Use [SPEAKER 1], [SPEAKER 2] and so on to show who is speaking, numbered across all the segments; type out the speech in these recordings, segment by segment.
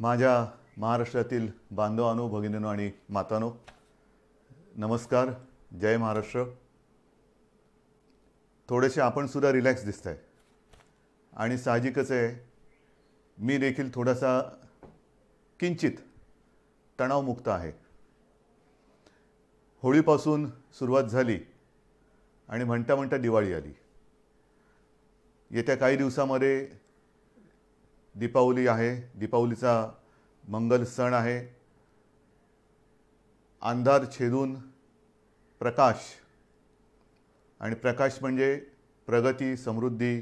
[SPEAKER 1] माझ्या महाराष्ट्रातील बांधवांनो, भगिनींनो आणि मातांनो, नमस्कार. जय महाराष्ट्र. थोडेसे आपण सुद्धा रिलॅक्स दिसताय आणि साहजिकच आहे, मी देखील थोडासा किंचित तणावमुक्त आहे. होळीपासून सुरुवात झाली आणि म्हणता म्हणता दिवाळी आली. येत्या काही दिवसामध्ये दीपावली आहे. दीपावलीचा मंगल सण आहे. अंधार छेदून प्रकाश, आणि प्रकाश म्हणजे प्रगती, समृद्धी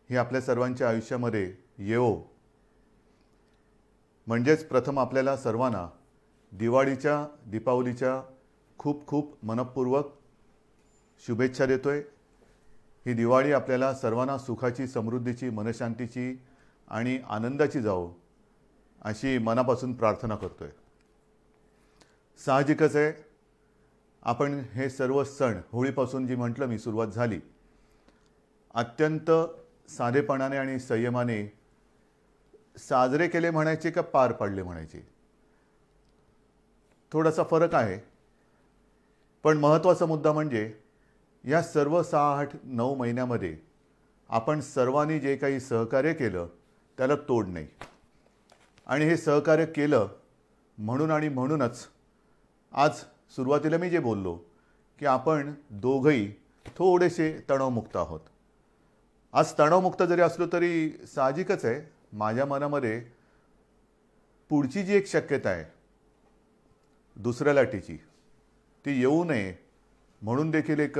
[SPEAKER 1] ही आपल्या सर्वांच्या आयुष्यामध्ये येवो. म्हणजेच प्रथम आपल्याला सर्वांना दीपावलीच्या खूप खूप मनपूर्वक शुभेच्छा देतोय. ही दिवाळी आपल्याला सर्वांना सुखाची, समृद्धीची, मनशांतीची आणि आनंदाची जावो अशी मनापासून प्रार्थना करतोय. साहजिकच आहे, आपण हे सर्व सण, होळीपासून जी म्हटलं मी सुरुवात झाली, अत्यंत साधेपणाने आणि संयमाने साजरे केले म्हणायचे का पार पाडले म्हणायचे, थोडासा फरक आहे. पण महत्त्वाचा मुद्दा म्हणजे या सर्व 6-8-9 महिन्यामध्ये आपण सर्वांनी जे काही सहकार्य केलं त्याला तोड नाही. आणि हे सहकार्य केलं म्हणून आणि म्हणूनच आज सुरुवातीला मी जे बोललो की आपण दोघंही थोडेसे तणावमुक्त आहोत. आज तणावमुक्त जरी असलो तरी साहजिकच आहे, माझ्या मनामध्ये पुढची जी एक शक्यता आहे दुसऱ्या लाटेची, ती येऊ नये म्हणून देखील एक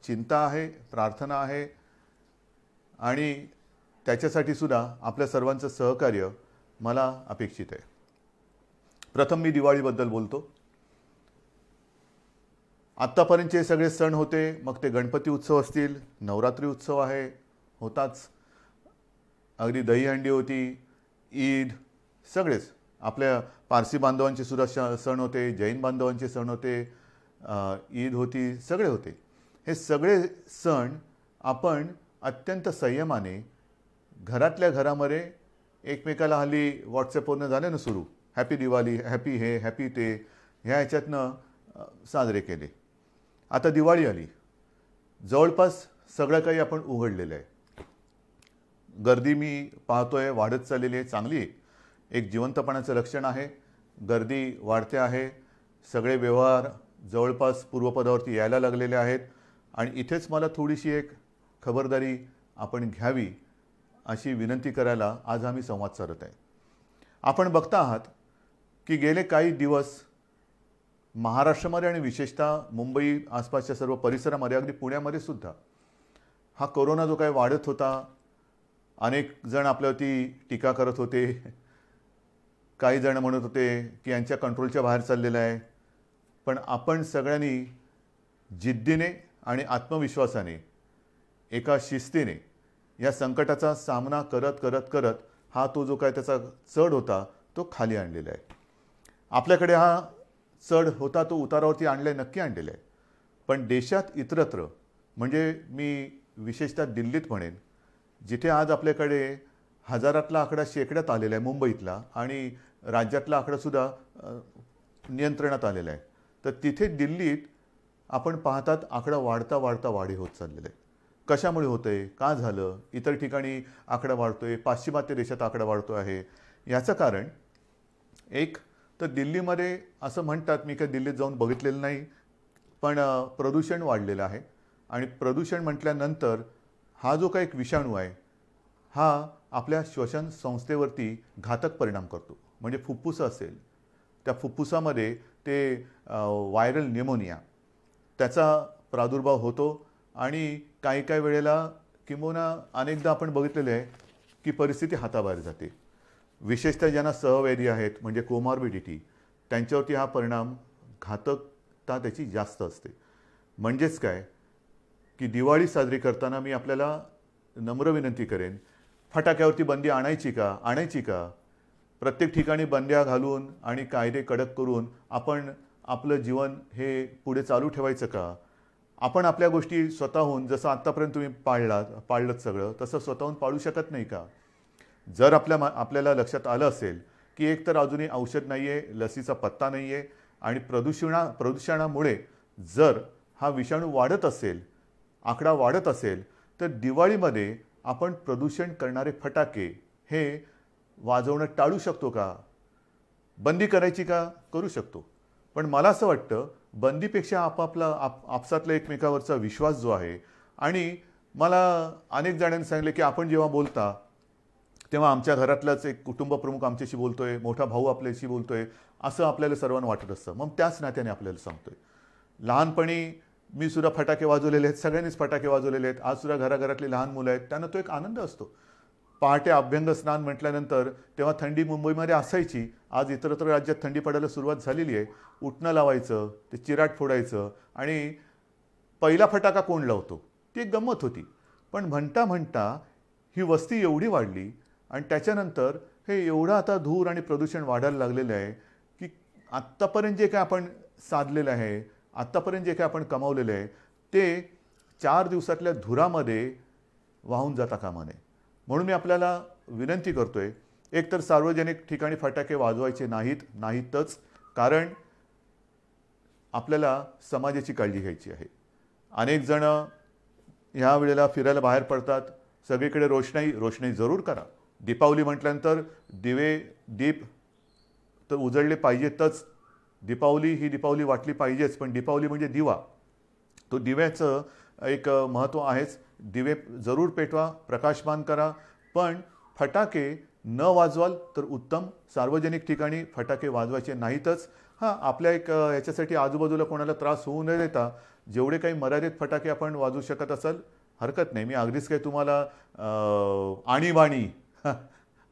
[SPEAKER 1] चिंता आहे, प्रार्थना आहे. आणि त्याच्यासाठी सुद्धा आपल्या सर्वांचं सहकार्य मला अपेक्षित आहे. प्रथम मी दिवाळीबद्दल बोलतो. आत्तापर्यंतचे सगळे सण होते, मग ते गणपती उत्सव असतील, नवरात्री उत्सव आहे, होताच, अगदी दहीहंडी होती, ईद, सगळेच आपल्या पारसी बांधवांचे सुद्धा सण होते, जैन बांधवांचे सण होते, ईद होती, सगळे होते. हे सगळे सण आपण अत्यंत संयमाने घरातल्या घरामध्ये एकमेकाला, हल्ली व्हॉट्सॲपवरनं झाले ना सुरू, हॅपी दिवाळी, हॅपी हे, हॅपी ते, ह्या ह्याच्यातनं साजरे केले. आता दिवाळी आली, जवळपास सगळं काही आपण उघडलेलं आहे. गर्दी मी पाहतोय वाढत चाललेली आहे, चांगली एक जिवंतपणाचं लक्षण आहे. गर्दी वाढते आहे, सगळे व्यवहार जवळपास पूर्वपदावरती यायला लागलेले आहेत. आणि इथेच मला थोडीशी एक खबरदारी आपण घ्यावी अशी विनंती करायला आज आम्ही संवाद साधत आहे. आपण बघता आहात की गेले काही दिवस महाराष्ट्रामध्ये आणि विशेषतः मुंबई आसपासच्या सर्व परिसरामध्ये, अगदी पुण्यामध्ये सुद्धा हा कोरोना जो काही वाढत होता, अनेक जण आपल्यावरती टीका करत होते. काही जण म्हणत होते की यांच्या कंट्रोलच्या बाहेर चाललेलं आहे. पण आपण सगळ्यांनी जिद्दीने आणि आत्मविश्वासाने, एका शिस्तीने या संकटाचा सामना करत करत करत हा तो जो काय त्याचा चढ होता तो खाली आणलेला आहे. आपल्याकडे हा चढ होता तो उतारावरती आणले, नक्की आणलेला आहे. पण देशात इतरत्र, म्हणजे मी विशेषतः दिल्लीत म्हणेन, जिथे आज आपल्याकडे हजारातला आकडा शेकड्यात आलेला आहे मुंबईतला, आणि राज्यातला आकडासुद्धा नियंत्रणात आलेला आहे, तर तिथे दिल्लीत आपण पाहतात आकडा वाढता वाढता वाढी होत चाललेला आहे. कशामुळे होतं आहे, का झालं, इतर ठिकाणी आकडा वाढतो आहे, पाश्चिमात्य देशात आकडा वाढतो आहे. याचं कारण एक तर दिल्लीमध्ये असं म्हणतात, मी काही दिल्लीत जाऊन बघितलेलं नाही, पण प्रदूषण वाढलेलं आहे. आणि प्रदूषण म्हटल्यानंतर हा जो काही एक विषाणू आहे हा आपल्या श्वसन संस्थेवरती घातक परिणाम करतो. म्हणजे फुफ्फुस असेल, त्या फुफ्फुसामध्ये ते व्हायरल न्यूमोनिया, त्याचा प्रादुर्भाव होतो. आणि काही काही वेळेला किंबहुना अनेकदा आपण बघितलेले आहे की परिस्थिती हाताबाहेर जाते. विशेषतः ज्यांना सहव्याधी आहेत, म्हणजे कोमॉर्बिडिटी, त्यांच्यावरती हा परिणाम, घातकता त्याची जास्त असते. म्हणजेच काय की दिवाळी साजरी करताना मी आपल्याला नम्र विनंती करेन, फटाक्यावरती बंदी आणायची का? प्रत्येक ठिकाणी बंद्या घालून आणि कायदे कडक करून आपण आपलं जीवन हे पुढे चालू ठेवायचं का? आपण आपल्या गोष्टी स्वतःहून, जसं आत्तापर्यंत तुम्ही पाळलं सगळं, तसं स्वतःहून पाळू शकत नाही का? जर आपल्याला लक्षात आलं असेल की एक तर अजूनही औषध नाही आहे, लसीचा पत्ता नाही आहे आणि प्रदूषणामुळे जर हा विषाणू वाढत असेल, आकडा वाढत असेल, तर दिवाळीमध्ये आपण प्रदूषण करणारे फटाके हे वाजवणं टाळू शकतो का? बंदी करायची का? करू शकतो. पण मला असं वाटतं बंदीपेक्षा आपसातला एकमेकावरचा विश्वास जो आहे, आणि मला अनेक जणांनी सांगितलं की आपण जेव्हा बोलता तेव्हा आमच्या घरातलाच एक कुटुंब प्रमुख आमच्याशी बोलतोय, मोठा भाऊ आपल्याशी बोलतोय, असं आपल्याला सर्वांना वाटत असतं. मग त्याच नात्याने आपल्याला सांगतोय. लहानपणी मी सुद्धा फटाके वाजवलेले आहेत, सगळ्यांनीच फटाके वाजवलेले आहेत. आज सुद्धा घराघरातली लहान मुलं आहेत, त्यांना तो एक आनंद असतो. पहाटे अभ्यंग स्नान म्हटल्यानंतर तेव्हा थंडी मुंबईमध्ये असायची. आज इतरत्र राज्यात थंडी पडायला सुरुवात झालेली आहे. उठणं लावायचं, ते चिराट फोडायचं आणि पहिला फटाका कोण लावतो ती एक गंमत होती. पण म्हणता म्हणता ही वस्ती एवढी वाढली आणि त्याच्यानंतर हे एवढं आता धूर आणि प्रदूषण वाढायला लागलेलं आहे की आत्तापर्यंत जे काय आपण साधलेलं आहे, आत्तापर्यंत जे काय आपण कमावलेलं आहे, ते 4 दिवसातल्या धुरामध्ये वाहून जाता कामा नये. म्हणून मी आपल्याला विनंती करतोय, एकतर सार्वजनिक ठिकाणी फटाके वाजवायचे नाहीतच, कारण आपल्याला समाजाची काळजी घ्यायची आहे. अनेक जण ह्या वेळेला फिरायला बाहेर पडतात, सगळीकडे रोषणाई जरूर करा. दीपावली म्हटल्यानंतर दीप तर उजळले पाहिजेतच. दीपावली वाटली पाहिजेच, पण दीपावली म्हणजे दिवा. तो दिव्याचं एक महत्त्व आहेच. दिवे जरूर पेटवा, प्रकाशमान करा, पण फटाके न वाजवाल तर उत्तम. सार्वजनिक ठिकाणी फटाके वाजवायचे नाहीतच. हां, आपल्या एक याच्यासाठी आजूबाजूला कोणाला त्रास होऊ न देता जेवढे काही मर्यादित फटाके आपण वाजवू शकत असाल हरकत नाही. मी अगदीच काही तुम्हाला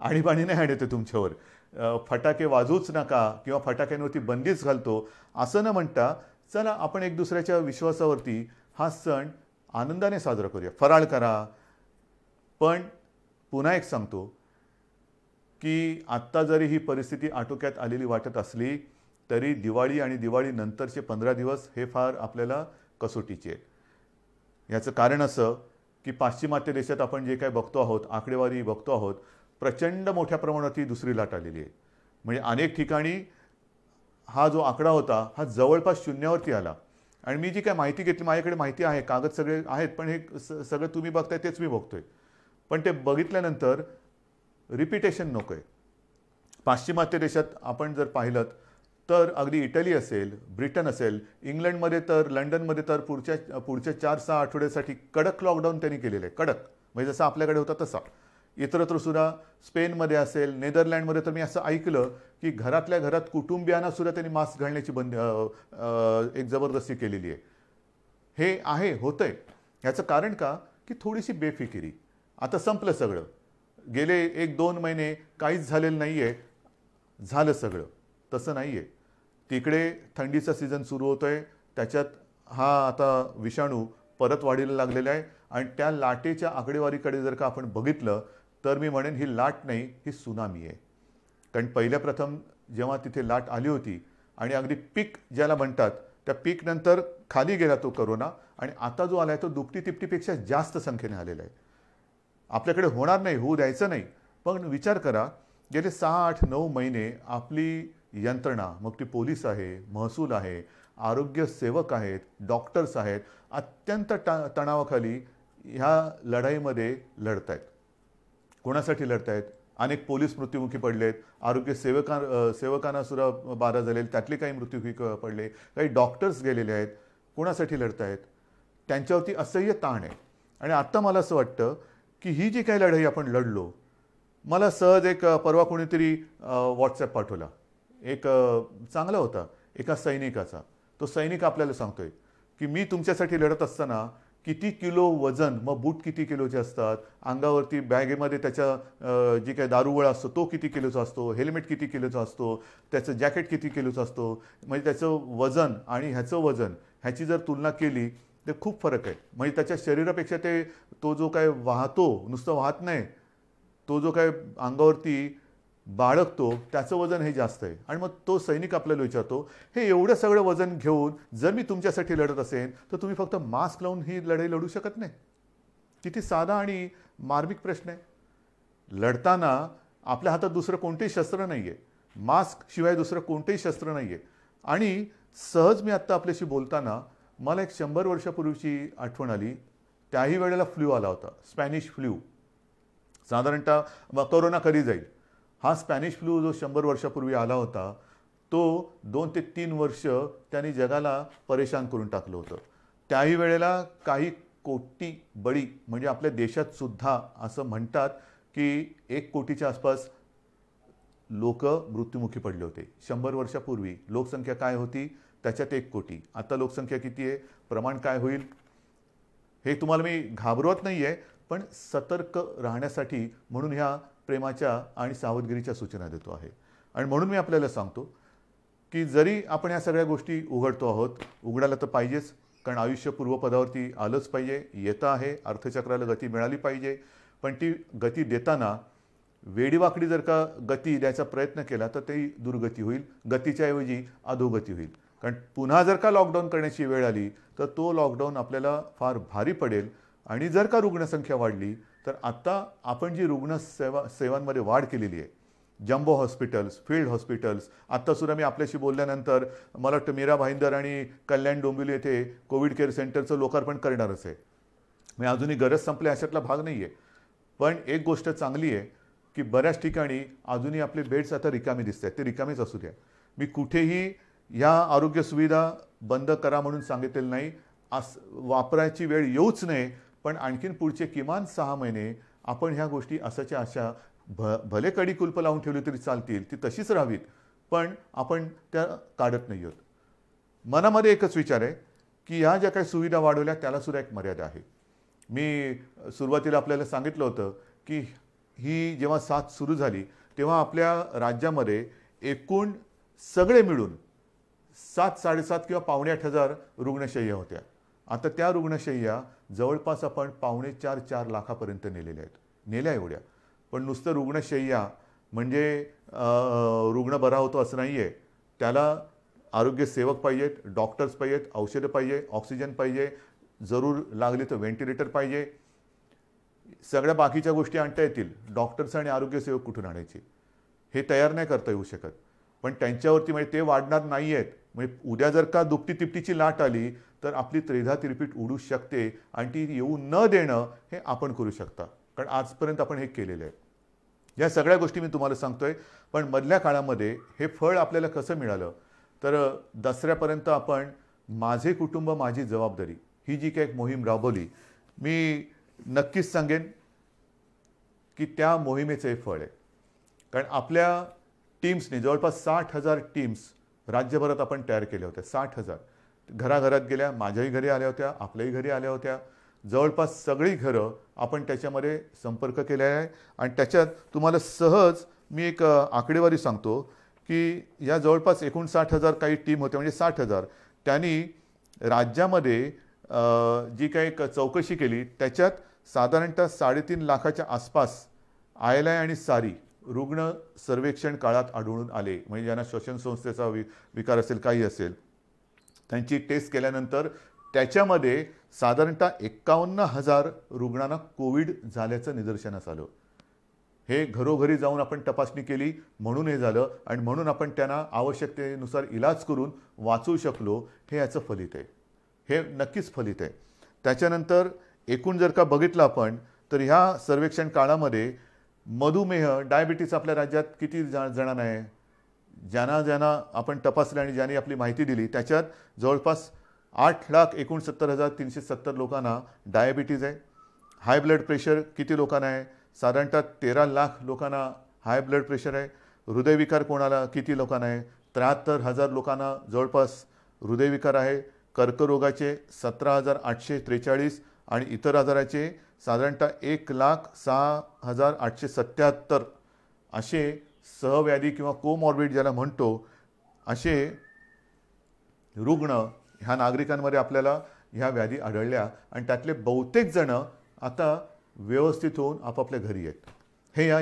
[SPEAKER 1] आणीबाणी नाही आणते तुमच्यावर. फटाके वाजवूच नका किंवा फटाक्यांवरती बंदीच घालतो असं न म्हणता, चला आपण एक दुसऱ्याच्या विश्वासावरती हा सण आनंदाने साजरा करूया. फराळ करा. पण पुन्हा एक सांगतो की आत्ता जरी ही परिस्थिती आटोक्यात आलेली वाटत असली तरी दिवाळी आणि दिवाळी नंतरचे 15 दिवस हे फार आपल्याला कसोटीचे आहेत. याचं कारण असं की पाश्चिमात्य देशात आपण जे काय बघतो आहोत, आकडेवारी बघतो आहोत, प्रचंड मोठ्या प्रमाणात ही दुसरी लाट आलेली आहे. म्हणजे अनेक ठिकाणी हा जो आकडा होता हा जवळपास शून्यावरती आला. आणि मी जी काय माहिती घेतली, माझ्याकडे माहिती आहे, कागद सगळे आहेत, पण हे सगळं तुम्ही बघताय तेच मी बघतोय. पण ते बघितल्यानंतर रिपिटेशन नको आहे. पाश्चिमात्य देशात आपण जर पाहिलं तर अगदी इटली असेल, ब्रिटन असेल, इंग्लंडमध्ये तर, लंडनमध्ये तर पुढच्या 4-6 आठवड्यासाठी कडक लॉकडाऊन त्यांनी केलेलं आहे. कडक म्हणजे जसं आपल्याकडे होता तसा. इतरत्र सुद्धा स्पेनमध्ये असेल, नेदरलँडमध्ये तर मी असं ऐकलं की घरातल्या घरात कुटुंबियांना सुद्धा त्यांनी मास्क घालण्याची एक जबरदस्ती केलेली आहे. हे आहे, होतंय. याचं कारण का की थोडीशी बेफिकिरी. आता संपलं सगळं. गेले 1-2 महिने काहीच झालेलं नाही आहे, झालं सगळं. तसं नाही आहे. तिकडे थंडीचा सीझन सुरू होतोय, त्याच्यात हा आता विषाणू परत वाढीला लागलेला आहे आणि त्या लाटेच्या आकडेवारीकडे जर का आपण बघितलं तर मी म्हणेन ही लाट नाही, ही सुनामी आहे. कारण प्रथम जेव्हा तिथे लाट आली होती आणि अगदी पीक ज्याला म्हणतात त्या पीक नंतर खाली गेला तो करोना, आणि आता जो आला आहे तो दुपटी-तिपटीपेक्षा जास्त संख्येने आलेला आहे. आपल्याकडे होणार नाही, होऊ द्यायचं नाही. पण विचार करा, गेले 6-8-9 महिने आपली यंत्रणा, मग ती पोलीस आहे, महसूल आहे, आरोग्य सेवक आहेत, डॉक्टर्स आहेत, अत्यंत तणावाखाली ह्या लढाईमध्ये लढत आहेत. कोणासाठी लढत आहेत? अनेक पोलीस मृत्युमुखी पडलेत, आरोग्य सेवकांना सुद्धा बाधा झालेले, त्यातले काही मृत्युमुखी पडले, काही डॉक्टर्स गेलेले आहेत. कोणासाठी लढत आहेत? त्यांच्यावरती असह्य ताण आहे. आणि आत्ता मला असं वाटतं की ही जी काही लढाई आपण लढलो, मला सहज एक परवा कोणीतरी व्हॉट्सॲप पाठवला, एक चांगला होता, एका सैनिकाचा. तो सैनिक आपल्याला सांगतोय की मी तुमच्यासाठी लढत असताना किती किलो वजन, मग बूट किती किलोचे असतात, अंगावरती बॅगेमध्ये त्याच्या जी काही दारुगोळा असतो तो किती किलोचा असतो, हेल्मेट किती किलोचा असतो, त्याचं जॅकेट किती किलोचं असतो, म्हणजे त्याचं वजन आणि ह्याचं वजन ह्याची जर तुलना केली तर खूप फरक आहे. म्हणजे त्याच्या शरीरापेक्षा तो जो काय वाहतो, नुसतं वाहत नाही, तो जो काय अंगावरती बाळगतो त्याचं वजन हे जास्त आहे. आणि मग तो सैनिक आपल्याला विचारतो, हे एवढं सगळं वजन घेऊन जर मी तुमच्यासाठी लढत असेल तर तुम्ही फक्त मास्क लावून ही लढाई लढू शकत नाही? किती साधा आणि मार्मिक प्रश्न आहे. लढताना आपल्या हातात दुसरं कोणतेही शस्त्र नाही आहे, मास्क शिवाय दुसरं कोणतेही शस्त्र नाही आहे. आणि सहज मी आत्ता आपल्याशी बोलताना मला एक 100 वर्षापूर्वीची आठवण आली. त्याही वेळेला फ्लू आला होता, स्पॅनिश फ्लू. साधारणतः कोरोना कधी जाईल, हा स्पॅनिश फ्लू जो 100 वर्षापूर्वी आला होता तो 2 ते 3 वर्ष त्यांनी जगाला परेशान करून टाकलं होतं. त्याही वेळेला काही कोटी बळी, म्हणजे आपल्या देशात सुद्धा असं म्हणतात की 1 कोटीच्या आसपास लोक मृत्युमुखी पडले होते. 100 वर्षापूर्वी लोकसंख्या काय होती, त्याच्यात 1 कोटी. आता लोकसंख्या किती आहे, प्रमाण काय होईल, हे तुम्हाला मी घाबरवत नाही आहे, पण सतर्क राहण्यासाठी म्हणून ह्या प्रेमाच्या आणि सावधगिरीच्या सूचना देतो आहे. आणि म्हणून मी आपल्याला सांगतो की जरी आपण ह्या सगळ्या गोष्टी उघडतो आहोत, उघडायला तर पाहिजेच, कारण आयुष्य पूर्वपदावरती आलंच पाहिजे, येतं आहे, अर्थचक्राला गती मिळाली पाहिजे. पण ती गती देताना वेडीवाकडी जर का गती द्यायचा प्रयत्न केला तर ती दुर्गती होईल, गतीच्या ऐवजी अधोगती होईल. कारण पुन्हा जर का लॉकडाऊन करण्याची वेळ आली तर तो लॉकडाऊन आपल्याला फार भारी पडेल. आणि जर का रुग्णसंख्या वाढली तर आत्ता आपण जी सेवांमध्ये वाढ केलेली आहे, जम्बो हॉस्पिटल्स, फील्ड हॉस्पिटल्स, आत्तासुद्धा मी आपल्याशी बोलल्यानंतर मला वाटतं मीरा भाईंदर आणि कल्याण डोंबिवली येथे कोविड केअर सेंटरचं लोकार्पण करणारच आहे. मी अजूनही गरज संपली अशातला भाग नाही आहे. पण एक गोष्ट चांगली आहे की बऱ्याच ठिकाणी अजूनही आपले बेड्स आता रिकामी दिसत आहेत, ते रिकामीच असू द्या. मी कुठेही ह्या आरोग्य सुविधा बंद करा म्हणून सांगितलेलं नाही, वापरायची वेळ येऊच नये. पण आणखीन पुढचे किमान 6 महिने आपण ह्या गोष्टी असाच्या अशा भले कडी कुलप लावून ठेवली तरी चालतील, ती तशीच राहावीत, पण आपण त्या काढत नाही आहोत. मनामध्ये एकच विचार आहे की ह्या ज्या काही सुविधा वाढवल्या त्यालासुद्धा एक मर्यादा आहे. मी सुरुवातीला आपल्याला सांगितलं होतं की ही जेव्हा साथ सुरू झाली तेव्हा आपल्या राज्यामध्ये एकूण सगळे मिळून 7-7.5 किंवा 7,800 रुग्णशय्या होत्या. आता त्या रुग्णशय्या जवळपास आपण 4.5 लाखापर्यंत नेलेल्या आहेत, नेल्या एवढ्या. पण नुसतं रुग्णशय्या म्हणजे रुग्ण बरा होतो असं नाही आहे, त्याला आरोग्य सेवक पाहिजेत, डॉक्टर्स पाहिजेत, औषधं पाहिजे, ऑक्सिजन पाहिजे, जरूर लागली तर व्हेंटिलेटर पाहिजे. सगळ्या बाकीच्या गोष्टी आणता येतील, डॉक्टर्स आणि आरोग्य सेवक कुठून आणायचे हे तयार नाही करता येऊ शकत. पण त्यांच्यावरती म्हणजे ते वाढणार नाही आहेत. म्हणजे उद्या जर का दुपटी तिपटीची लाट आली तर आपली त्रेधा तिरपीट उडू शकते आणि ती येऊ न देणं हे आपण करू शकता, कारण आजपर्यंत आपण हे केलेलं आहे. या सगळ्या गोष्टी मी तुम्हाला सांगतोय. पण मधल्या काळामध्ये हे फळ आपल्याला कसं मिळालं तर दसऱ्यापर्यंत आपण माझे कुटुंब माझी जबाबदारी ही जी काही मोहीम राबवली, मी नक्कीच सांगेन की त्या मोहिमेचं हे फळ आहे. कारण आपल्या टीम्सने जवळपास 60,000 टीम्स राज्यभरात आपण तयार केल्या होत्या. 60,000 घराघरात गेल्या, माझ्याही घरी आल्या होत्या, आपल्याही घरी आल्या होत्या. जवळपास सगळी घरं आपण त्याच्यामध्ये संपर्क केला आहे. आणि त्याच्यात तुम्हाला सहज मी एक आकडेवारी सांगतो की या जवळपास 59,000 काही टीम होत्या, म्हणजे 60,000. त्यांनी राज्यामध्ये जी काही चौकशी केली त्याच्यात साधारणतः 3.5 लाखाच्या आसपास आयलाय आणि सारी रुग्ण सर्वेक्षण काळात आढळून आले. म्हणजे ज्यांना श्वसन संस्थेचा विकार असेल, काही असेल, त्यांची टेस्ट केल्यानंतर त्याच्यामध्ये साधारणतः 51,000 रुग्णांना कोविड झाल्याचं निदर्शनास आलं. हे घरोघरी जाऊन आपण तपासणी केली म्हणून हे झालं आणि म्हणून आपण त्यांना आवश्यकतेनुसार इलाज करून वाचवू शकलो. हे याचं फलित आहे, हे नक्कीच फलित आहे. त्याच्यानंतर एकूण जर का बघितलं आपण तर ह्या सर्वेक्षण काळामध्ये मधुमेह, डायबिटीस आपल्या राज्यात किती जणांना आहे, ज्यांना आपण तपासलं आणि ज्यांनी आपली माहिती दिली त्याच्यात जवळपास 8,69,370 लोकांना डायबिटीज आहे. हाय ब्लड प्रेशर किती लोकांना आहे, साधारणतः 13 लाख लोकांना हाय ब्लड प्रेशर आहे. हृदयविकार कोणाला किती लोकांना आहे, 73,000 लोकांना जवळपास हृदयविकार आहे. कर्करोगाचे 17,843 आणि इतर आजाराचे साधारणतः 1,06,877 असे सहव्याधी किंवा कोमॉर्बिड ज्याला म्हणतो असे रुग्ण ह्या नागरिकांमध्ये आपल्याला ह्या व्याधी आढळल्या. आणि त्यातले बहुतेक जण आता व्यवस्थित होऊन आपापल्या घरी आहेत. हे या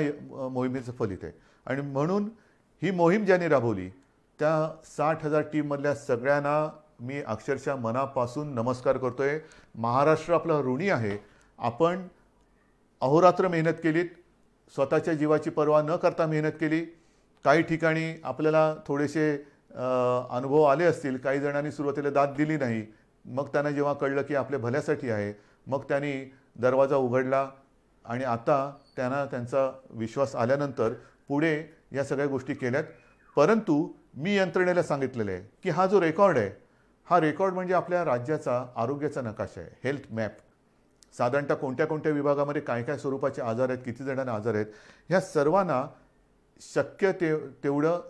[SPEAKER 1] मोहिमेचं फलित आहे. आणि म्हणून ही मोहीम ज्यांनी राबवली त्या 60,000 टीममधल्या सगळ्यांना मी अक्षरशः मनापासून नमस्कार करतोय. महाराष्ट्र आपला ऋणी आहे. आपण अहोरात्र मेहनत केलीत, स्वतःच्या जीवाची पर्वा न करता मेहनत केली. काही ठिकाणी आपल्याला थोडेसे अनुभव आले असतील. काही जणांनी सुरुवातीला दाद दिली नाही. मग त्यांना जेव्हा कळलं की आपल्या भल्यासाठी आहे, मग त्यांनी दरवाजा उघडला आणि आता त्यांना त्यांचा विश्वास आल्यानंतर पुढे या सगळ्या गोष्टी केल्यात. परंतु मी यंत्रणेला सांगितलेलं आहे की हा जो रेकॉर्ड आहे, हा रेकॉर्ड म्हणजे आपल्या राज्याचा आरोग्याचा नकाशा आहे, हेल्थ मॅप. साधारणतः कोणत्या कोणत्या विभागामध्ये काय काय स्वरूपाचे आजार आहेत, किती जणांना आजार आहेत, ह्या सर्वांना शक्य तेवढं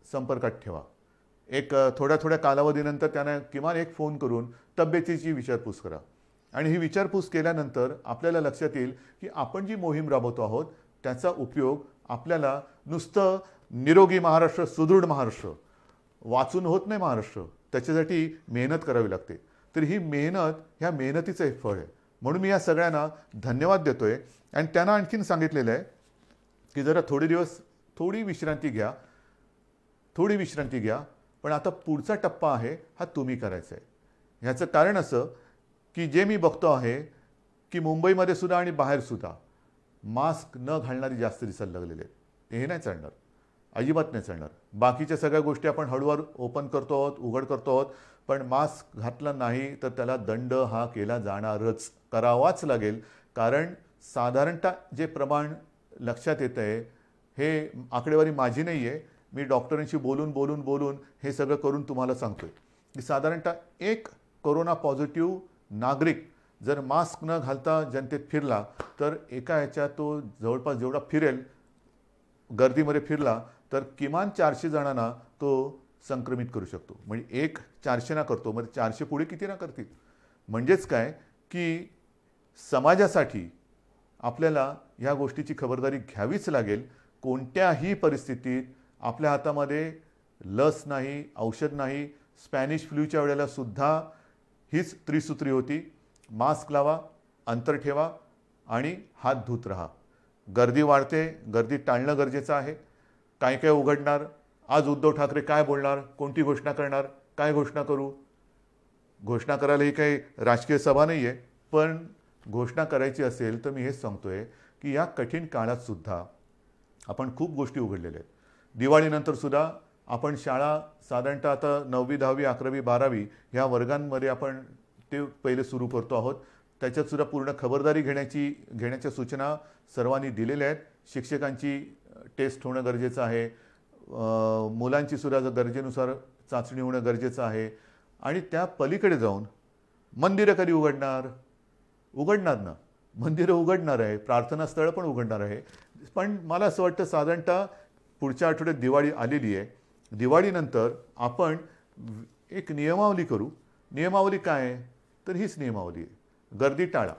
[SPEAKER 1] संपर्कात ठेवा. एक थोड्या थोड्या कालावधीनंतर त्यांना किमान एक फोन करून तब्येतीची विचारपूस करा. आणि ही विचारपूस केल्यानंतर आपल्याला लक्षात येईल की आपण जी मोहीम राबवतो आहोत त्याचा उपयोग आपल्याला नुसतं निरोगी महाराष्ट्र, सुदृढ महाराष्ट्र वाचून होत नाही. महाराष्ट्र त्याच्यासाठी मेहनत करावी लागते. तर ही मेहनत, ह्या मेहनतीचं एक फळ आहे. म्हणून मी या सगळ्यांना धन्यवाद देतोय आणि त्यांना आणखीन सांगितलेलं आहे की जरा थोडे दिवस थोडी विश्रांती घ्या. पण आता पुढचा टप्पा आहे हा तुम्ही करायचा आहे. ह्याचं कारण असं की जे मी बघतो आहे की मुंबईमध्ये सुद्धा आणि बाहेर सुद्धा मास्क न घालणारी जास्त दिसायला लागलेले आहेत. हे नाही चालणार, अजिबात नाही चालणार. बाकीच्या सगळ्या गोष्टी आपण हळूहळू ओपन करतो आहोत, उघड करतो आहोत. पण मास्क घातला नाही तर त्याला दंड हा केला जाणारच, करावाच लागेल. कारण साधारणतः जे प्रमाण लक्षात येतं आहे, हे आकडेवारी माझी नाही आहे, मी डॉक्टरांशी बोलून हे सगळं करून तुम्हाला सांगतोय की साधारणतः एक कोरोना पॉझिटिव्ह नागरिक जर मास्क न घालता जनतेत फिरला तर एका ह्याच्यात तो जवळपास जेवढा फिरेल, गर्दीमध्ये फिरला तर किमान 400 जणांना तो संक्रमित करू शकतो. म्हणजे एक 400 ना करतो, म्हणजे 400 पुढे किती ना करतील. म्हणजेच काय की समाजासाठी आपल्याला ह्या गोष्टीची खबरदारी घ्यावीच लागेल. कोणत्याही परिस्थितीत आपल्या हातामध्ये लस नाही, औषध नाही. स्पॅनिश फ्लूच्या वेळेला सुद्धा हीच त्रिसूत्री होती: मास्क लावा, अंतर ठेवा आणि हात धुत राहा. गर्दी वाढते, गर्दी टाळणं गरजेचं आहे. काय काय उघडणार, आज उद्धव ठाकरे काय बोलणार, कोणती घोषणा करणार, काय घोषणा करू. घोषणा करायला ही काही राजकीय सभा नाही आहे, पण घोषणा करायची असेल तर मी हेच सांगतोय की या कठीण काळात सुद्धा आपण खूप गोष्टी उघडलेल्या आहेत. दिवाळीनंतर सुद्धा आपण शाळा साधारणतः आता 9वी, 10वी, 11वी, 12वी ह्या वर्गांमध्ये आपण ते पहिले सुरू करतो आहोत. त्याच्यात सुद्धा पूर्ण खबरदारी घेण्याच्या सूचना सर्वांनी दिलेल्या आहेत. शिक्षकांची टेस्ट होणं गरजेचं आहे, मुलांची सुद्धा गरजेनुसार चाचणी होणं गरजेचं आहे. आणि त्या पलीकडे जाऊन मंदिरं कधी उघडणार ना, मंदिरं उघडणार आहे, प्रार्थनास्थळं पण उघडणार आहे. पण मला असं वाटतं साधारणतः पुढच्या आठवड्यात दिवाळी आलेली आहे. दिवाळीनंतर आपण एक नियमावली करू. नियमावली काय आहे तर हीच नियमावली आहे: गर्दी टाळा.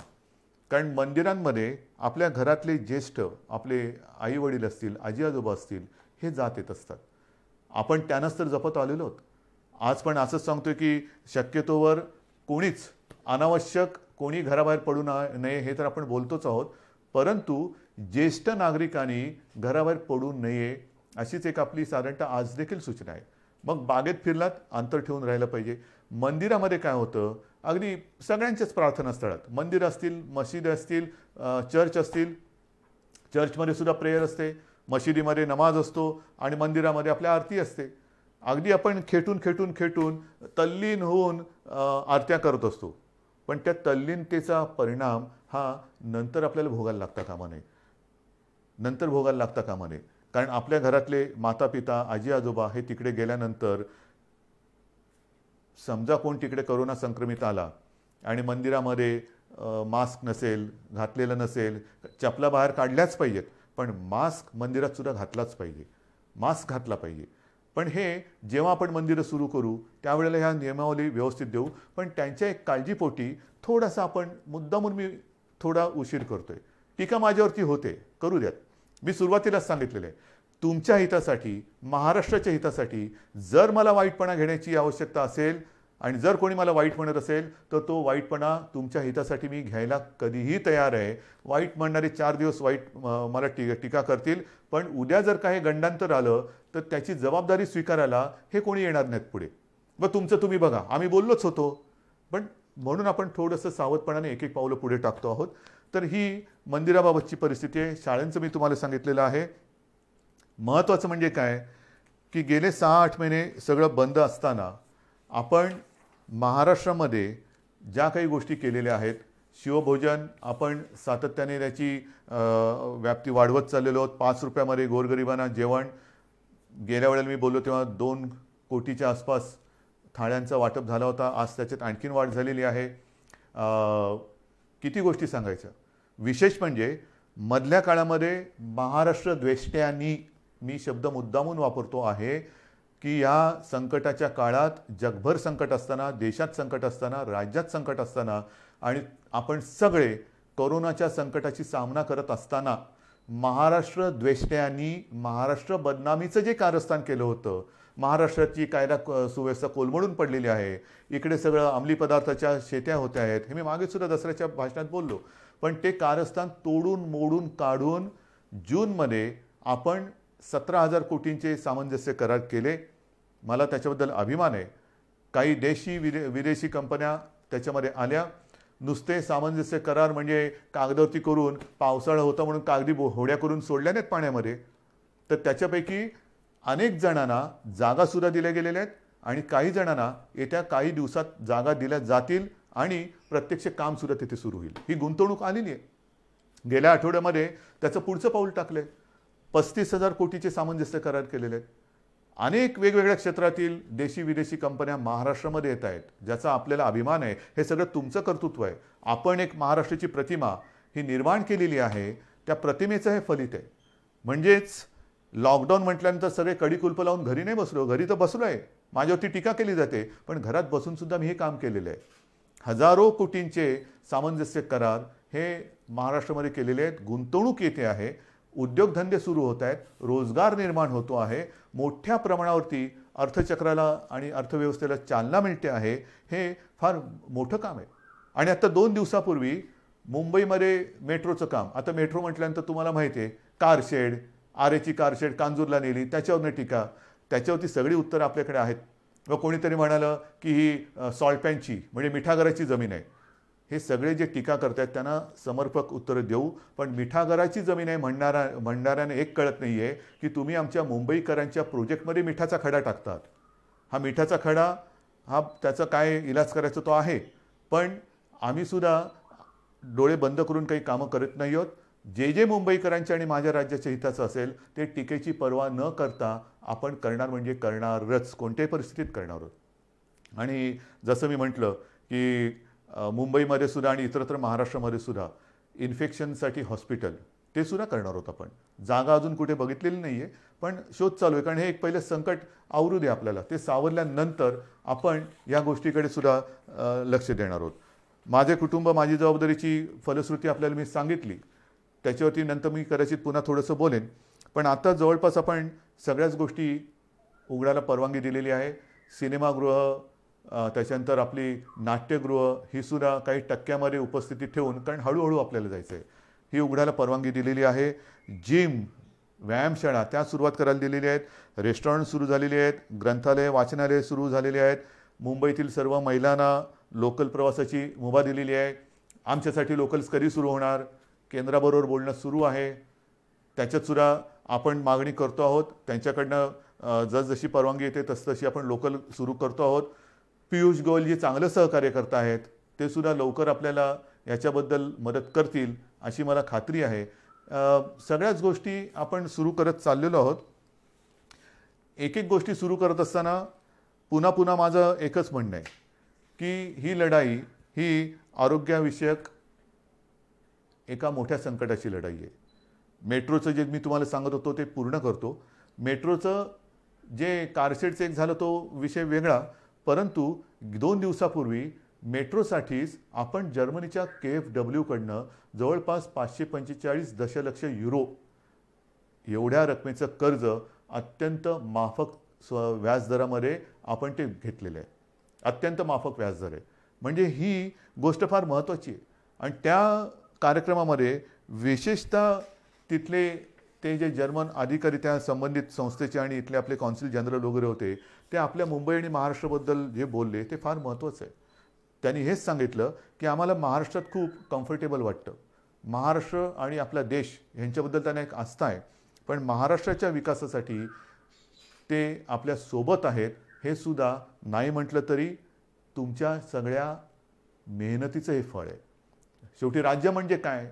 [SPEAKER 1] कारण मंदिरांमध्ये आपल्या घरातले ज्येष्ठ, आपले आई वडील असतील, आजी आजोबा असतील, हे जात येत असतात. आपण त्यांनाच तर जपत आलेलो आहोत. आज पण असंच सांगतोय की शक्यतोवर कोणीच अनावश्यक कोणी घराबाहेर पडू नये, हे तर आपण बोलतोच आहोत. परंतु ज्येष्ठ नागरिकांनी घराबाहेर पडू नये अशीच एक आपली साधारणतः आज देखील सूचना आहे. मग बागेत फिरलात, अंतर ठेवून राहिलं पाहिजे. मंदिरामध्ये काय होतं, अगदी सगळ्यांच्याच प्रार्थनास्थळात, मंदिर असतील, मशीद असतील, चर्च असतील, चर्चमध्ये सुद्धा प्रेयर असते, मशिदीमध्ये नमाज असतो आणि मंदिरामध्ये आपल्या आरती असते. अगदी आपण खेटून तल्लीन होऊन आरत्या करत असतो. पण त्या तल्लीनतेचा परिणाम हा नंतर आपल्याला भोगायला लागता कामा नये. कारण आपल्या घरातले माता पिता, आजी आजोबा हे तिकडे गेल्यानंतर समजा कोण तिकडे कोरोना संक्रमित आला आणि मंदिरामध्ये मास्क नसेल, घातलेलं नसेल, चपला बाहेर काढल्याच पाहिजेत, पण मास्क मंदिरात सुद्धा घातलाच पाहिजे, मास्क घातला पाहिजे. पण हे जेव्हा आपण मंदिरं सुरू करू त्यावेळेला ह्या नियमावली व्यवस्थित देऊ. पण त्यांच्या एक काळजीपोटी थोडासा आपण मुद्दामून मी थोडा उशीर करतोय. टीका माझ्यावरती होते, करू द्यात. मी सुरुवातीलाच सांगितलेलं आहे, तुमच्या हितासाठी, महाराष्ट्राच्या हितासाठी जर मला वाईटपणा घेण्याची आवश्यकता असेल आणि जर कोणी मला वाईट म्हणत असेल तर तो वाईटपणा तुमच्या हितासाठी मी घ्यायला कधीही तयार आहे. वाईट म्हणणारे 4 दिवस वाईट मला टीका करतील, पण उद्या जर काही गंडांतर आलं तर त्याची जबाबदारी स्वीकारायला हे कोणी येणार नाहीत पुढे. मग तुमचं तुम्ही बघा, आम्ही बोललोच होतो. पण म्हणून आपण थोडंसं सावधपणाने एक एक पावलं पुढे टाकतो आहोत. तर ही मंदिराबाबतची परिस्थिती आहे. शाळांचं मी तुम्हाला सांगितलेलं आहे. महत्त्वाचं म्हणजे काय की गेले 6-8 महिने सगळं बंद असताना आपण महाराष्ट्रामध्ये ज्या काही गोष्टी केलेल्या आहेत, शिवभोजन आपण सातत्याने त्याची व्याप्ती वाढवत चाललेलो आहोत. 5 रुपयामध्ये गोरगरिबांना जेवण, गेल्या वेळेला मी बोललो तेव्हा 2 कोटीच्या आसपास थाळ्यांचा वाटप झाला होता. आज त्याच्यात आणखीन वाढ झालेली आहे. किती गोष्टी सांगायच्या. विशेष म्हणजे मधल्या काळामध्ये महाराष्ट्र द्वेष्ट्यांनी, मी शब्द मुद्दामून वापरतो आहे की या संकटाच्या काळात जगभर संकट असताना, देशात संकट असताना, राज्यात संकट असताना आणि आपण सगळे कोरोनाच्या संकटाची सामना करत असताना महाराष्ट्र द्वेष्ट्यांनी महाराष्ट्र बदनामीचं जे कारस्थान केलं होतं, महाराष्ट्राची कायदा सुव्यवस्था कोलमडून पडलेली आहे, इकडे सगळं अंमली पदार्थाच्या शेत्या होत्या आहेत, हे मी मागे सुद्धा दसऱ्याच्या भाषणात बोललो. पण ते कारस्थान तोडून मोडून काढून जूनमध्ये आपण 17,000 कोटींचे सामंजस्य करार केले. मला त्याच्याबद्दल अभिमान आहे. काही विदेशी कंपन्या त्याच्यामध्ये आल्या. नुसते सामंजस्य करार म्हणजे कागदावरती करून पावसाळा होता म्हणून कागदी होड्या करून सोडल्या नाहीत पाण्यामध्ये. तर त्याच्यापैकी अनेक जणांना जागासुद्धा दिल्या गेलेल्या आहेत आणि काही जणांना येत्या काही दिवसात जागा दिल्या जातील आणि प्रत्यक्ष कामसुद्धा तिथे सुरू होईल. ही गुंतवणूक आलेली आहे. गेल्या आठवड्यामध्ये त्याचं पुढचं पाऊल टाकलं आहे. 35,000 कोटीचे सामंजस्य करार केलेले आहेत. अनेक वेगवेगळ्या क्षेत्रातील देशी विदेशी कंपन्या महाराष्ट्रामध्ये येत आहेत, ज्याचा आपल्याला अभिमान आहे. हे सगळं तुमचं कर्तृत्व आहे. आपण एक महाराष्ट्राची प्रतिमा ही निर्माण केलेली आहे. त्या प्रतिमेचं हे फलित आहे. म्हणजेच लॉकडाऊन म्हटल्यानंतर सगळे कडी-कुलपं लावून घरी नाही बसलो. घरी तर बसलो आहे. माझ्यावरती टीका केली जाते, पण घरात बसून सुद्धा मी हे काम केलेलं आहे. हजारो कोटींचे सामंजस्य करार हे महाराष्ट्रामध्ये केलेले आहेत. गुंतवणूक येते आहे, उद्योगधंदे सुरू होत आहेत, रोजगार निर्माण होतो आहे, मोठ्या प्रमाणावरती अर्थचक्राला आणि अर्थव्यवस्थेला चालना मिळते आहे. हे फार मोठं काम आहे. आणि आता 2 दिवसापूर्वी मुंबईमध्ये मेट्रोचं काम, आता मेट्रो म्हटल्यानंतर तुम्हाला माहिती आहे, कारशेड, आरेची कारशेड कांजूरला नेली, त्याच्यावरनं टीका. त्याच्यावरती सगळी उत्तरं आपल्याकडे आहेत. व कोणीतरी म्हणालं की ही सॉल्टपॅनची म्हणजे मिठागराची जमीन आहे. हे सगळे जे टीका करतात त्यांना समर्पक उत्तरं देऊ. पण मिठागराची जमीन आहे म्हणणाऱ्याने एक कळत नाही आहे की तुम्ही आमच्या मुंबईकरांच्या प्रोजेक्टमध्ये मिठाचा खडा टाकतात. हा मिठाचा खडा हा त्याचा काय इलाज करायचा तो आहे, पण आम्हीसुद्धा डोळे बंद करून काही कामं करत नाही आहोत. जे मुंबईकरांच्या आणि माझ्या राज्याच्या हिताचं असेल ते टीकेची पर्वा न करता आपण करणार म्हणजे करणारच, कोणत्याही परिस्थितीत करणार आहोत. आणि जसं मी म्हटलं की मुंबईमध्ये सुद्धा आणि इतरत्र महाराष्ट्रामध्ये सुद्धा इन्फेक्शनसाठी हॉस्पिटल ते सुद्धा करणार आहोत आपण. जागा अजून कुठे बघितलेली नाही आहे, पण शोध चालू आहे. कारण हे एक पहिलं संकट आवरू दे आपल्याला. ते सावरल्यानंतर आपण या गोष्टीकडे सुद्धा लक्ष देणार आहोत. माझे कुटुंब माझी जबाबदारीची फलश्रुती आपल्याला मी सांगितली. त्याच्यावरती नंतर मी कदाचित पुन्हा थोडंसं बोलेन. पण आता जवळपास आपण सगळ्याच गोष्टी उघडायला परवानगी दिलेली आहे. सिनेमागृह, त्याच्यानंतर आपली नाट्यगृह ही सुद्धा काही टक्क्यामध्ये उपस्थिती ठेवून, कारण हळूहळू आपल्याला जायचं आहे, ही उघडायला परवानगी दिलेली आहे. जिम, व्यायामशाळा त्या सुरुवात करायला दिलेली आहेत. रेस्टॉरंट सुरू झालेली आहेत. ग्रंथालय, वाचनालय सुरू झालेली आहेत. मुंबईतील सर्व महिलांना लोकल प्रवासाची मुभा दिलेली आहे. आमच्यासाठी लोकल्स कधी सुरू होणार, केंद्राबरोबर बोलणं सुरू आहे. त्याच्यातसुद्धा आपण मागणी करतो आहोत. त्यांच्याकडनं जसजशी परवानगी येते तसतशी आपण लोकल सुरू करतो आहोत. पियुष गोयल जे चांगलं सहकार्य करत आहेत ते सुद्धा लवकर आपल्याला याच्याबद्दल मदत करतील अशी मला खात्री आहे. सगळ्याच गोष्टी आपण सुरू करत चाललेलो आहोत. एक एक गोष्टी सुरू करत असताना पुन्हा माझं एकच म्हणणं आहे की ही लढाई ही आरोग्याविषयक एका मोठ्या संकटाची लढाई आहे. मेट्रोचं जे मी तुम्हाला सांगत होतो ते पूर्ण करतो. मेट्रोचं जे कारशेडचं एक झालं तो विषय वेगळा, परंतु 2 दिवसापूर्वी मेट्रोसाठीच आपण जर्मनीच्या KfW कडनं जवळपास 545 दशलक्ष युरो एवढ्या रकमेचं कर्ज अत्यंत माफक व्याजदरामध्ये आपण ते घेतलेलं आहे. अत्यंत माफक व्याजदर आहे. म्हणजे ही गोष्ट फार महत्त्वाची आहे. आणि त्या कार्यक्रमामध्ये विशेषतः तिथले ते जे जर्मन अधिकारी त्या संबंधित संस्थेचे आणि इथले आपले कॉन्सिल जनरल वगैरे होते, ते आपल्या मुंबई आणि महाराष्ट्राबद्दल जे बोलले ते फार महत्त्वाचं आहे. त्यांनी हेच सांगितलं की आम्हाला महाराष्ट्रात खूप कम्फर्टेबल वाटतं. महाराष्ट्र आणि आपला देश यांच्याबद्दल त्यांना एक आस्था आहे, पण महाराष्ट्राच्या विकासासाठी ते आपल्या सोबत आहेत हे सुद्धा नाही म्हटलं तरी तुमच्या सगळ्या मेहनतीचं हे फळ आहे. शेवटी राज्य म्हणजे काय?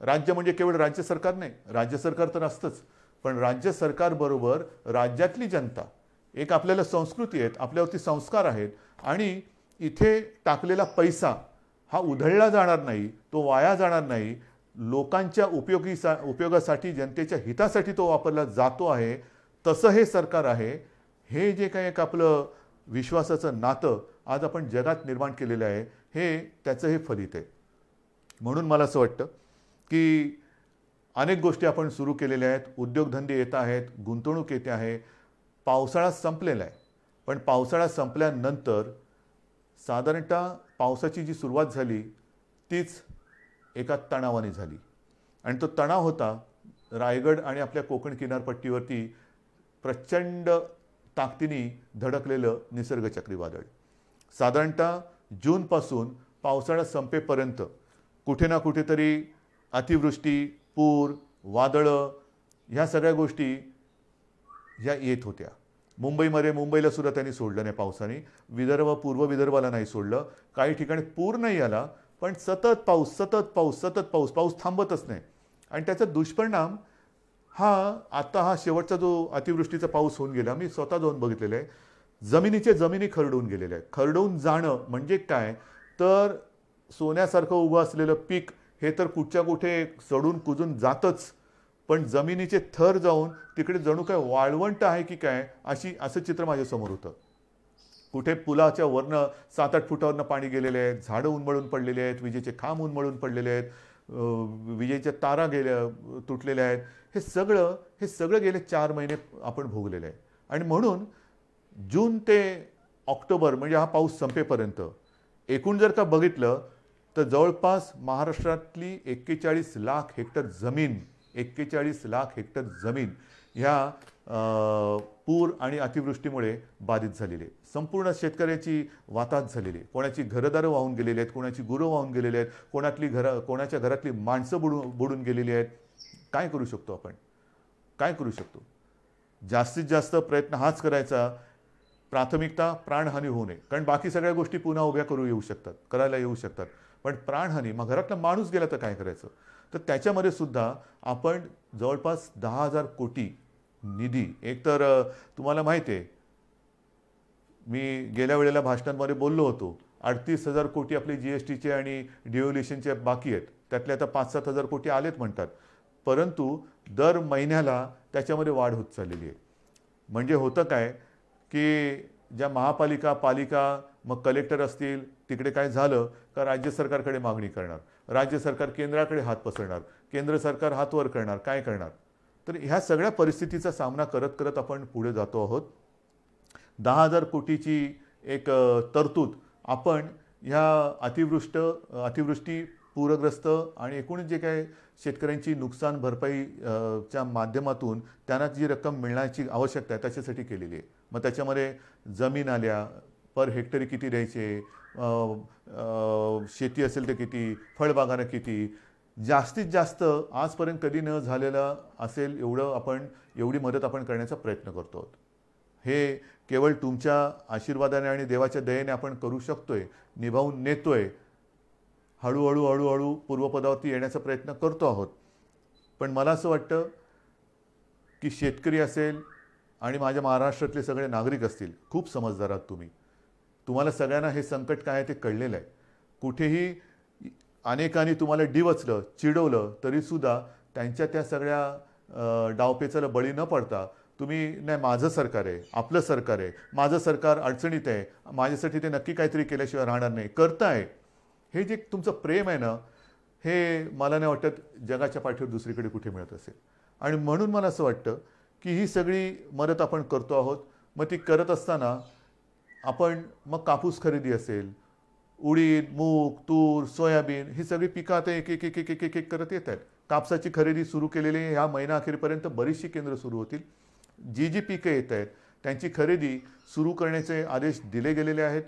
[SPEAKER 1] राज्य म्हणजे केवळ राज्य सरकार नाही, राज्य सरकार तर असतंच, पण राज्य सरकारबरोबर राज्यातली जनता, एक आपल्याला संस्कृती आहेत, आपल्यावरती संस्कार आहेत आणि इथे टाकलेला पैसा हा उधळला जाणार नाही, तो वाया जाणार नाही, लोकांच्या उपयोगासाठी, जनतेच्या हितासाठी तो वापरला जातो आहे, तसं हे सरकार आहे. हे जे काही एक आपलं विश्वासाचं नातं आज आपण जगात निर्माण केलेलं आहे, हे त्याचं हे फलित आहे. म्हणून मला असं वाटतं की अनेक गोष्टी आपण सुरू केलेल्या आहेत, उद्योगधंदे येत आहेत, गुंतवणूक येते आहे. पावसाळा संपलेला आहे, पण पावसाळा संपल्यानंतर साधारणतः पावसाची जी सुरुवात झाली तीच एका तणावाने झाली आणि तो तणाव होता रायगड आणि आपल्या कोकण किनारपट्टीवरती प्रचंड ताकदीने धडकलेलं निसर्ग चक्रीवादळ. साधारणतः जूनपासून पावसाळा संपेपर्यंत कुठे ना कुठेतरी अतिवृष्टी, पूर, वादळं ह्या सगळ्या गोष्टी ह्या येत होत्या. मुंबईला सुद्धा त्यांनी सोडलं नाही पावसाने, पूर्व विदर्भाला नाही सोडलं. काही ठिकाणी पूर नाही आला, पण सतत पाऊस थांबतच नाही. आणि त्याचा दुष्परिणाम हा शेवटचा जो अतिवृष्टीचा पाऊस होऊन गेला, मी स्वतः जाऊन बघितलेलं आहे. जमिनी खरडून गेलेले आहे. खरडून जाणं म्हणजे काय तर सोन्यासारखं उभं असलेलं पीक हे तर कुठच्या कुठे सडून कुजून जातच, पण जमिनीचे थर जाऊन तिकडे जणू काय वाळवंट आहे की काय असं चित्र माझ्यासमोर होतं. कुठे पुलाच्या वरनं 7-8 फुटावरनं पाणी गेलेले आहेत, झाडं उन्मळून पडलेले आहेत, विजेचे खांब उन्मळून पडलेले आहेत, विजेच्या तारा तुटलेल्या आहेत. हे सगळं गेले 4 महिने आपण भोगलेले आहे. आणि म्हणून जून ते ऑक्टोबर म्हणजे हा पाऊस संपेपर्यंत एकूण जर का बघितलं तर जवळपास महाराष्ट्रातली 41 लाख हेक्टर जमीन ह्या पूर आणि अतिवृष्टीमुळे बाधित झालेली आहे. संपूर्ण शेतकऱ्याची वाताहत झालेली आहे. कोणाची घरदारं वाहून गेलेली आहेत, कोणाची गुरं वाहून गेलेली आहेत, कोणाच्या घरातली माणसं बुडून गेलेली आहेत. काय करू शकतो आपण? काय करू शकतो? जास्तीत जास्त प्रयत्न हाच करायचा, प्राथमिकता प्राणहानी होऊ नये. कारण बाकी सगळ्या गोष्टी पुन्हा उभ्या करायला येऊ शकतात, पण प्राणहानी, मग घरातला माणूस गेला तर काय करायचं? तर त्याच्यामध्ये सुद्धा आपण जवळपास 10,000 कोटी निधी, एकतर तुम्हाला माहिती आहे मी गेल्या वेळेला भाषणांमध्ये बोललो होतो, 38,000 कोटी आपले जीएसटीचे आणि डिव्होल्युशनचे बाकी आहेत, त्यातले आता 5-7 कोटी आलेत म्हणतात, परंतु दर महिन्याला त्याच्यामध्ये वाढ होत चाललेली आहे. म्हणजे होतं काय की ज्या पालिका मग कलेक्टर असतील, तिकडे काय झालं का राज्य सरकारकडे मागणी करणार, राज्य सरकार केंद्राकडे हात पसरणार, केंद्र सरकार हात वर करणार, काय करणार? तर ह्या सगळ्या परिस्थितीचा सामना करत आपण पुढे जातो आहोत. 10,000 कोटीची एक तरतूद आपण ह्या अतिवृष्टी, पूरग्रस्त आणि एकूण जे काय शेतकऱ्यांची नुकसान भरपाईच्या माध्यमातून त्यांना जी रक्कम मिळण्याची आवश्यकता आहे त्याच्यासाठी केलेली आहे. मग त्याच्यामध्ये जमीन आल्या, पर हेक्टरी किती द्यायचे, शेती असेल तर किती, फळबागांना किती, जास्तीत जास्त आजपर्यंत कधी न झालेलं असेल एवढी मदत आपण करण्याचा प्रयत्न करतो आहोत. हे केवळ तुमच्या आशीर्वादाने आणि देवाच्या दयेने आपण करू शकतोय, निभावून नेतोय, हळूहळू पूर्वपदावरती येण्याचा प्रयत्न करतो आहोत. पण मला असं वाटतं की शेतकरी असेल आणि माझ्या महाराष्ट्रातले सगळे नागरिक असतील, खूप समजदार आहात तुम्हाला सगळ्यांना हे संकट काय आहे ते कळलेलं आहे. कुठेही अनेकांनी तुम्हाला डिवचलं, चिडवलं तरीसुद्धा त्यांच्या त्या सगळ्या डावपेचाला बळी न पडता तुम्ही नाही, माझं सरकार आहे, आपलं सरकार आहे, माझं सरकार अडचणीत आहे, माझ्यासाठी ते नक्की काहीतरी केल्याशिवाय राहणार नाही, करताय. हे जे तुमचं प्रेम आहे ना, हे मला नाही वाटत जगाच्या पाठीवर दुसरीकडे कुठे मिळत असेल. आणि म्हणून मला असं वाटतं की ही सगळी मदत आपण करतो आहोत. मग ती करत असताना आपण मग कापूस खरेदी असेल, उडीद, मूग, तूर, सोयाबीन ही सगळी पिकं आता एक करत येत आहेत. कापसाची खरेदी सुरू केलेली ह्या महिना अखेरपर्यंत बरीचशी केंद्र सुरू होतील. जी पिकं येत आहेत त्यांची खरेदी सुरू करण्याचे आदेश दिले गेलेले आहेत.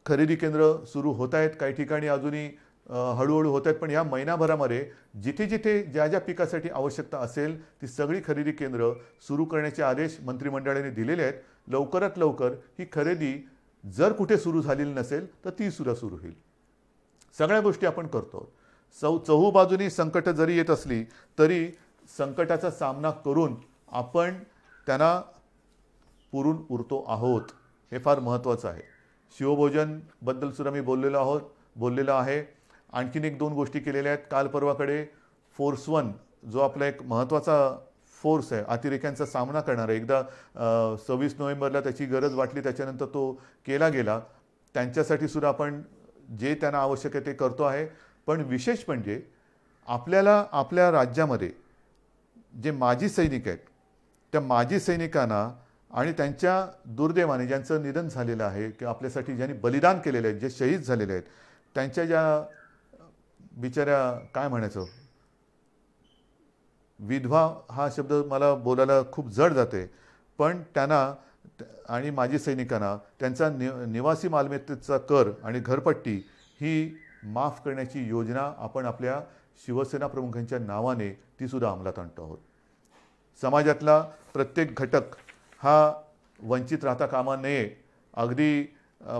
[SPEAKER 1] खरेदी केंद्र सुरू होत आहेत. काही ठिकाणी अजूनही हळूहळू होत आहेत, पण या महिनाभरामध्ये जिथे जिथे ज्या ज्या पिकासाठी आवश्यकता असेल ती सगळी खरेदी केंद्र सुरू करण्याचे आदेश मंत्रिमंडळाने दिलेले आहेत. लवकरात लवकर ही खरेदी जर कुठे सुरू झालेली नसेल तर ती सुद्धा सुरू होईल. सगळ्या गोष्टी आपण करतो. चहूबाजूनी संकट जरी येत असली तरी संकटाचा सामना करून आपण त्यांना पुरून उरतो आहोत, हे फार महत्त्वाचं आहे. शिवभोजनबद्दल सुद्धा मी बोललेलो आहे. आणखीन एक दोन गोष्टी केलेल्या आहेत. काल परवाकडे फोर्स 1 जो आपला एक महत्त्वाचा फोर्स आहे, अतिरेक्यांचा सामना करणारा, एकदा 26 नोव्हेंबरला त्याची गरज वाटली त्याच्यानंतर तो केला गेला. त्यांच्यासाठी सुद्धा आपण जे त्यांना आवश्यक आहे ते करतो आहे. पण विशेष म्हणजे आपल्याला आपल्या राज्यामध्ये जे माजी सैनिक आहेत त्या माजी सैनिकांना आणि त्यांच्या दुर्दैवाने ज्यांचं निधन झालेलं आहे किंवा आपल्यासाठी ज्यांनी बलिदान केलेले आहेत, जे शहीद झालेले आहेत, त्यांच्या ज्या बिचाऱ्या काय म्हणायचं, विधवा हा शब्द मला बोलायला खूप जड जाते, पण त्यांना आणि माजी सैनिकांना त्यांचा निवासी मालमत्तेचा कर आणि घरपट्टी ही माफ करण्याची योजना आपण आपल्या शिवसेना प्रमुखांच्या नावाने ती सुद्धा अंमलात आणतो आहोत. समाजातला प्रत्येक घटक हा वंचित राहता कामा नये. अगदी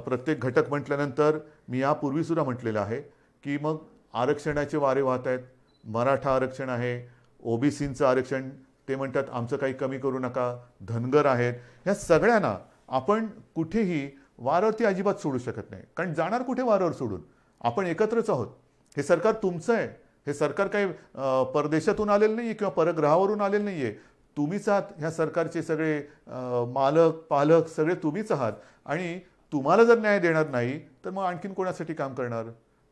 [SPEAKER 1] प्रत्येक घटक म्हटल्यानंतर मी यापूर्वी सुद्धा म्हटलेलं आहे की मग आरक्षणाचे वारे वाहत आहेत. मराठा आरक्षण आहे, ओबीसींचं आरक्षण, ते म्हणतात आमचं काही कमी करू नका, धनगर आहेत, ह्या सगळ्यांना आपण कुठेही वारावरती अजिबात सोडू शकत नाही. कारण जाणार कुठे वारावर सोडून? आपण एकत्रच आहोत. हे सरकार तुमचं आहे. हे सरकार काही परदेशातून आलेलं नाही आहे किंवा परग्रहावरून आलेलं नाही आहे. तुम्हीच आहात ह्या सरकारचे सगळे मालक पालक, सगळे तुम्हीच आहात. आणि तुम्हाला जर न्याय देणार नाही तर मग आणखीन कोणासाठी काम करणार?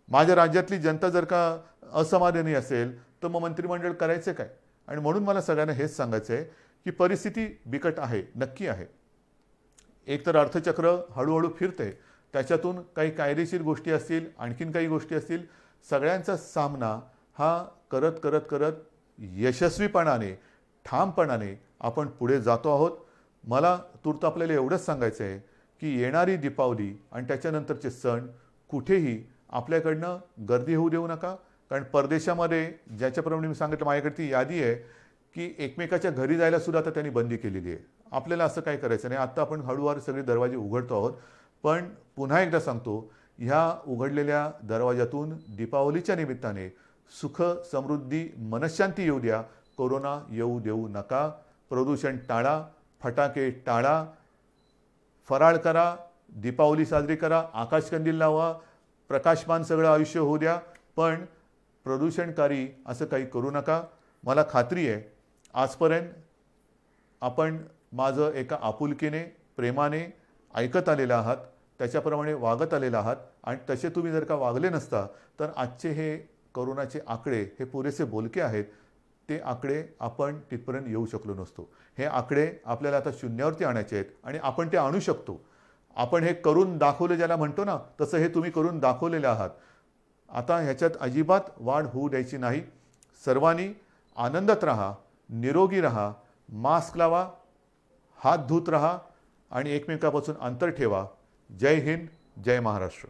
[SPEAKER 1] माझ्या राज्यातली जनता जर का असमाधानी असेल तर मग मंत्रिमंडळ करायचे काय? आणि म्हणून मला सगळ्यांना हेच सांगायचं आहे की परिस्थिती बिकट आहे, नक्की आहे. एक तर अर्थचक्र हळूहळू फिरते, त्याच्यातून काही कायदेशीर गोष्टी असतील, आणखीन काही गोष्टी असतील, सगळ्यांचा सामना हा करत करत करत यशस्वीपणाने ठामपणाने आपण पुढे जातो आहोत. मला तूर्त आपल्याला एवढंच सांगायचं आहे की येणारी दीपावली आणि त्याच्यानंतरचे सण कुठेही आपल्याकडनं गर्दी होऊ देऊ नका. कारण परदेशामध्ये ज्याच्याप्रमाणे मी सांगितलं, माझ्याकडे ती यादी आहे की एकमेकाच्या घरी जायला सुद्धा आता त्यांनी बंदी केलेली आहे. आपल्याला असं काय करायचं नाही. आत्ता आपण हळूवार सगळे दरवाजे उघडतो आहोत. पण पुन्हा एकदा सांगतो, ह्या उघडलेल्या दरवाजातून दीपावलीच्या निमित्ताने सुख समृद्धी मनशांती येऊ द्या. कोरोना येऊ देऊ नका. प्रदूषण टाळा, फटाके टाळा, फराळ करा, दीपावली साजरी करा, आकाशकंदील लावा, प्रकाशमान सगळं आयुष्य होऊ द्या. पण प्रदूषणकारी असं काही करू नका. मला खात्री आहे आजपर्यंत आपण माझं एका आपुलकीने प्रेमाने ऐकत आलेलं आहात, त्याच्याप्रमाणे वागत आलेलं आहात. आणि तसे तुम्ही जर का वागले नसता तर आजचे हे कोरोनाचे आकडे हे पुरेसे बोलके आहेत. ते आकडे आपण तिथपर्यंत येऊ शकलो नसतो. हे आकडे आपल्याला आता शून्यावरती आणायचे आहेत आणि आपण ते आणू शकतो. आपण हे करून दाखवले ज्याला म्हणतो ना, तसं हे तुम्ही करून दाखवलेले आहात. आता ह्याच्यात अजिबात वाढ होऊ द्यायची नाही. सर्वांनी आनंदात राहा, निरोगी राहा, मास्क लावा, हात धुत राहा आणि एकमेकांपासून अंतर ठेवा. जय हिंद, जय महाराष्ट्र.